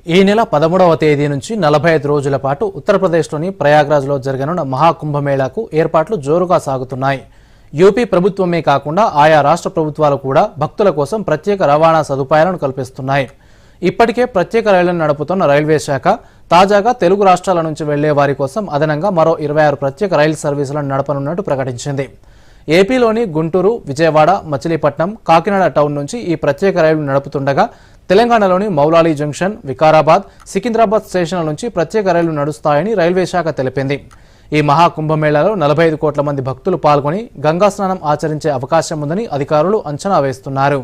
ఈ నెల 13వ తేదీ నుంచి 45 రోజుల పాటు ఉత్తరప్రదేశ్లోని ప్రయాగ్రాజ్లో జరగనున్న మహాకుంభమేళాకు ఏర్పాట్లు జోరుగా సాగుతున్నాయి. యూపీ ప్రభుత్వమే కాకుండా ఆయా రాష్ట్ర ప్రభుత్వాలు కూడా భక్తుల కోసం ప్రత్యేక రవాణా సదుపాయాలను కల్పిస్తున్నాయి. ఇప్పటికే ప్రత్యేక రైళ్లను నడుపుతున్న రైల్వే శాఖ తాజాగా తెలుగు రాష్ట్రాల నుంచి వెళ్లే వారి కోసం అదనంగా మరో 26 ప్రత్యేక రైలు సర్వీసులను నడపనున్నట్టు ప్రకటించింది. ఏపీలోని గుంటూరు, విజయవాడ, మచిలీపట్నం, కాకినాడ టౌన్ నుంచి ఈ ప్రత్యేక రైలు నడుపుతుండగా తెలంగాణలోని మౌలాలి జంక్షన్, వికారాబాద్, సికింద్రాబాద్ స్టేషన్ల నుంచి ప్రత్యేక రైళ్లు నడుస్తాయని రైల్వే శాఖ తెలిపింది. ఈ మహాకుంభమేళాలో 45 కోట్ల మంది భక్తులు పాల్గొని గంగా స్నానం ఆచరించే అవకాశం ఉందని అధికారులు అంచనా వేస్తున్నారు.